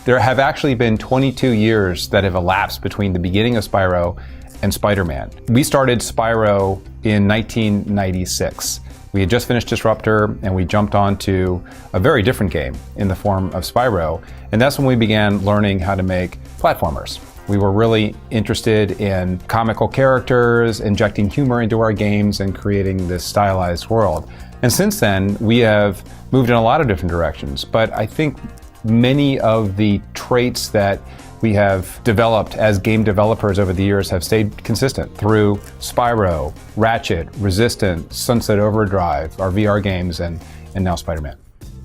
there have actually been 22 years that have elapsed between the beginning of Spyro and Spider-Man. We started Spyro in 1996. We had just finished Disruptor and we jumped onto a very different game in the form of Spyro. And that's when we began learning how to make platformers. We were really interested in comical characters, injecting humor into our games and creating this stylized world. And since then, we have moved in a lot of different directions. But I think many of the traits that we have developed as game developers over the years have stayed consistent through Spyro, Ratchet, Resistance, Sunset Overdrive, our VR games, and now Spider-Man.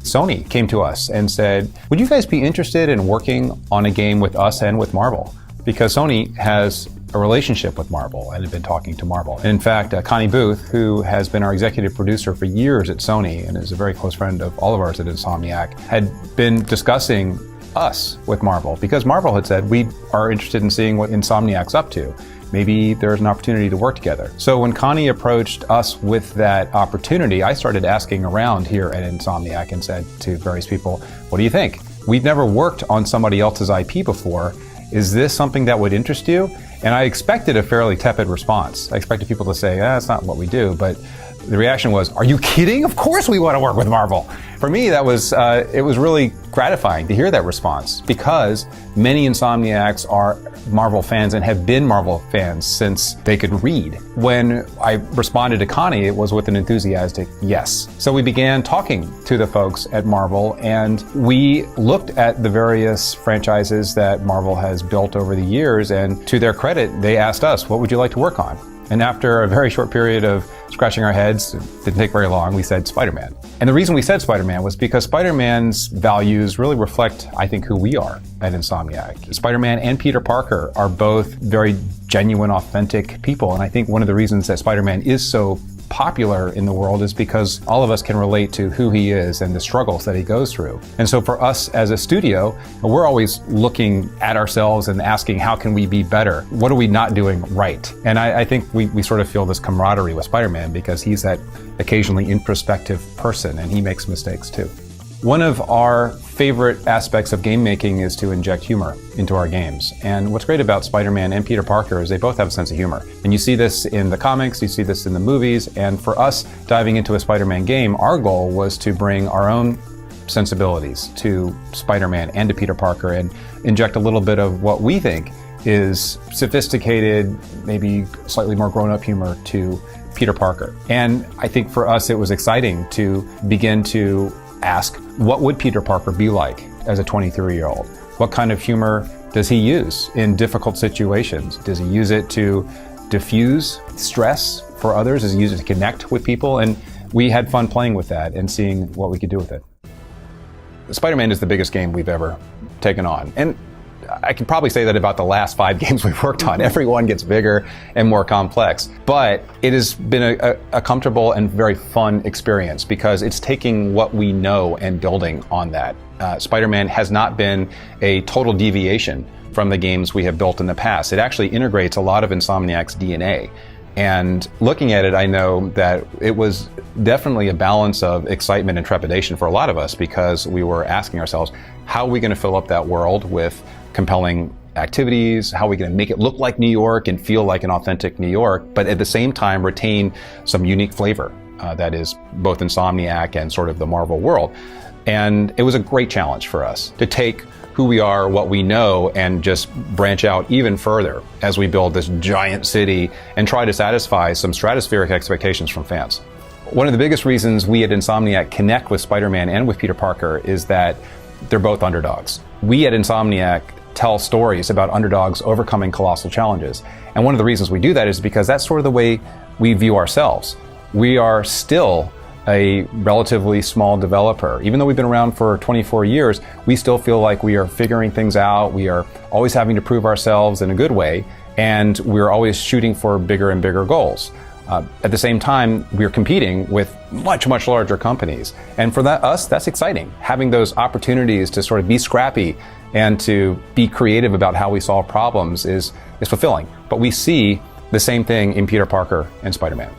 Sony came to us and said, would you guys be interested in working on a game with us and with Marvel? Because Sony has a relationship with Marvel and had been talking to Marvel. And in fact, Connie Booth, who has been our executive producer for years at Sony and is a very close friend of all of ours at Insomniac, had been discussing us with Marvel because Marvel had said, we are interested in seeing what Insomniac's up to. Maybe there's an opportunity to work together. So when Connie approached us with that opportunity, I started asking around here at Insomniac and said to various people, what do you think? We've never worked on somebody else's IP before. Is this something that would interest you? And I expected a fairly tepid response. I expected people to say, that's not what we do. But the reaction was, are you kidding? Of course we want to work with Marvel. For me, that was it was really gratifying to hear that response because many Insomniacs are Marvel fans and have been Marvel fans since they could read. When I responded to Connie, it was with an enthusiastic yes. So we began talking to the folks at Marvel and we looked at the various franchises that Marvel has built over the years, and to their credit, they asked us, what would you like to work on? And after a very short period of scratching our heads, it didn't take very long, we said Spider-Man. And the reason we said Spider-Man was because Spider-Man's values really reflect, I think, who we are at Insomniac. Spider-Man and Peter Parker are both very genuine, authentic people. And I think one of the reasons that Spider-Man is so popular in the world is because all of us can relate to who he is and the struggles that he goes through. And so for us as a studio, we're always looking at ourselves and asking, how can we be better? What are we not doing right? And I think we sort of feel this camaraderie with Spider-Man because he's that occasionally introspective person and he makes mistakes too. One of our favorite aspects of game making is to inject humor into our games. And what's great about Spider-Man and Peter Parker is they both have a sense of humor. And you see this in the comics, you see this in the movies, and for us diving into a Spider-Man game, our goal was to bring our own sensibilities to Spider-Man and to Peter Parker and inject a little bit of what we think is sophisticated, maybe slightly more grown-up humor to Peter Parker. And I think for us it was exciting to begin to ask, what would Peter Parker be like as a 23-year-old? What kind of humor does he use in difficult situations? Does he use it to diffuse stress for others? Does he use it to connect with people? And we had fun playing with that and seeing what we could do with it. Spider-Man is the biggest game we've ever taken on. And I can probably say that about the last 5 games we've worked on. Every one gets bigger and more complex. But it has been a comfortable and very fun experience because it's taking what we know and building on that. Spider-Man has not been a total deviation from the games we have built in the past. It actually integrates a lot of Insomniac's DNA. And looking at it, I know that it was definitely a balance of excitement and trepidation for a lot of us because we were asking ourselves, how are we going to fill up that world with compelling activities? How are we going to make it look like New York and feel like an authentic New York, but at the same time retain some unique flavor that is both Insomniac and sort of the Marvel world? And it was a great challenge for us to take who we are, what we know, and just branch out even further as we build this giant city and try to satisfy some stratospheric expectations from fans. One of the biggest reasons we at Insomniac connect with Spider-Man and with Peter Parker is that they're both underdogs. We at Insomniac tell stories about underdogs overcoming colossal challenges. And one of the reasons we do that is because that's sort of the way we view ourselves. We are still a relatively small developer. Even though we've been around for 24 years, we still feel like we are figuring things out. We are always having to prove ourselves in a good way, and we're always shooting for bigger and bigger goals. At the same time, we're competing with much, much larger companies. And for us, that's exciting. Having those opportunities to sort of be scrappy and to be creative about how we solve problems is fulfilling. But we see the same thing in Peter Parker and Spider-Man.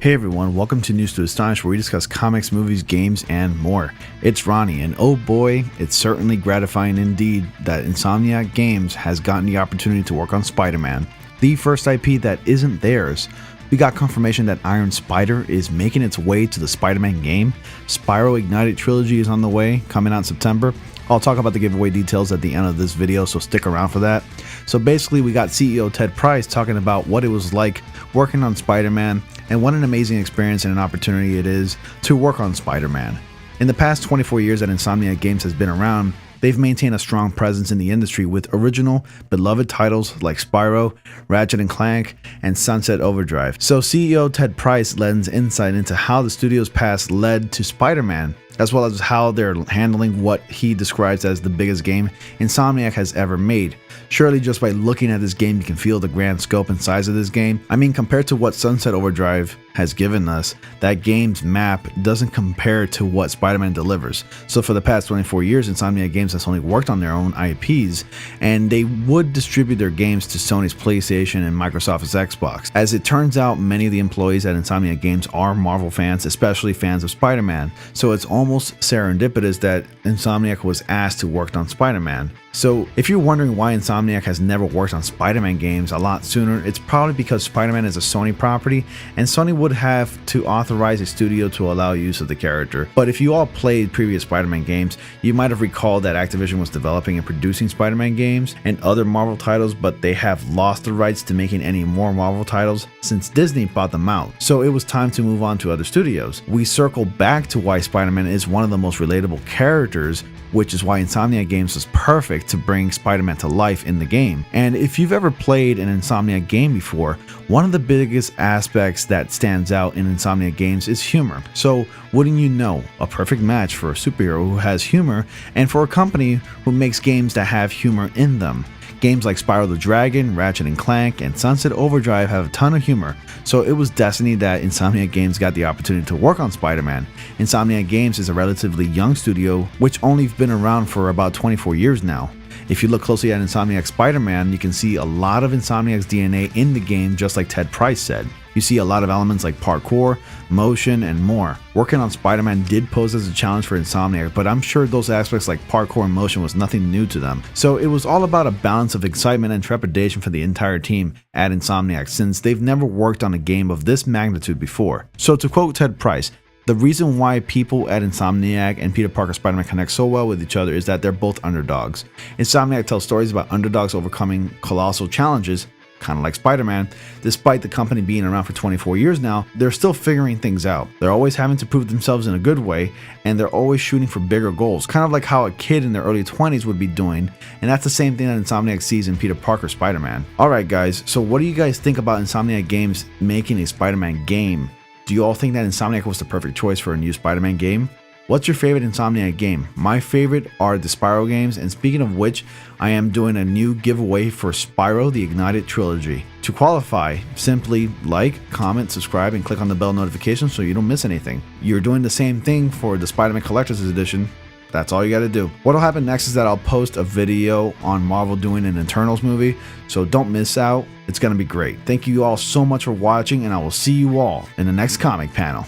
Hey everyone, welcome to News to Astonish, where we discuss comics, movies, games, and more. It's Ronnie, and oh boy, it's certainly gratifying indeed that Insomniac Games has gotten the opportunity to work on Spider-Man, the first IP that isn't theirs. We got confirmation that Iron Spider is making its way to the Spider-Man game. Spyro Ignited Trilogy is on the way, coming out in September. I'll talk about the giveaway details at the end of this video, so stick around for that. So basically, we got CEO Ted Price talking about what it was like working on Spider-Man, and what an amazing experience and an opportunity it is to work on Spider-Man. In the past 24 years that Insomniac Games has been around, they've maintained a strong presence in the industry with original, beloved titles like Spyro, Ratchet & Clank, and Sunset Overdrive. So CEO Ted Price lends insight into how the studio's past led to Spider-Man, as well as how they're handling what he describes as the biggest game Insomniac has ever made. Surely just by looking at this game you can feel the grand scope and size of this game. I mean, compared to what Sunset Overdrive has given us, that game's map doesn't compare to what Spider-Man delivers. So for the past 24 years, Insomniac Games has only worked on their own IPs, and they would distribute their games to Sony's PlayStation and Microsoft's Xbox. As it turns out, many of the employees at Insomniac Games are Marvel fans, especially fans of Spider-Man, so it's almost serendipitous that Insomniac was asked to work on Spider-Man. So if you're wondering why Insomniac has never worked on Spider-Man games a lot sooner, it's probably because Spider-Man is a Sony property, and Sony would have to authorize a studio to allow use of the character. But if you all played previous Spider-Man games, you might have recalled that Activision was developing and producing Spider-Man games and other Marvel titles, but they have lost the rights to making any more Marvel titles since Disney bought them out. So it was time to move on to other studios. We circle back to why Spider-Man is one of the most relatable characters, which is why Insomniac Games was perfect to bring Spider-Man to life in the game. And if you've ever played an Insomniac game before, one of the biggest aspects that stands out in Insomniac Games is humor. So wouldn't you know, a perfect match for a superhero who has humor and for a company who makes games that have humor in them. Games like Spyro the Dragon, Ratchet & Clank, and Sunset Overdrive have a ton of humor, so it was destiny that Insomniac Games got the opportunity to work on Spider-Man. Insomniac Games is a relatively young studio, which only been around for about 24 years now. If you look closely at Insomniac Spider-Man, you can see a lot of Insomniac's DNA in the game, just like Ted Price said. You see a lot of elements like parkour, motion, and more. Working on Spider-Man did pose as a challenge for Insomniac, but I'm sure those aspects like parkour and motion was nothing new to them. So it was all about a balance of excitement and trepidation for the entire team at Insomniac, since they've never worked on a game of this magnitude before. So to quote Ted Price, the reason why people at Insomniac and Peter Parker Spider-Man connect so well with each other is that they're both underdogs. Insomniac tells stories about underdogs overcoming colossal challenges, kind of like Spider-Man. Despite the company being around for 24 years now, they're still figuring things out. They're always having to prove themselves in a good way, and they're always shooting for bigger goals, kind of like how a kid in their early 20s would be doing, and that's the same thing that Insomniac sees in Peter Parker Spider-Man. Alright guys, so what do you guys think about Insomniac Games making a Spider-Man game? Do you all think that Insomniac was the perfect choice for a new Spider-Man game? What's your favorite Insomniac game? My favorite are the Spyro games, and speaking of which, I am doing a new giveaway for Spyro the Ignited Trilogy. To qualify, simply like, comment, subscribe, and click on the bell notification so you don't miss anything. You're doing the same thing for the Spider-Man Collector's Edition. That's all you gotta do. What'll happen next is that I'll post a video on Marvel doing an Eternals movie, so don't miss out. It's gonna be great. Thank you all so much for watching, and I will see you all in the next comic panel.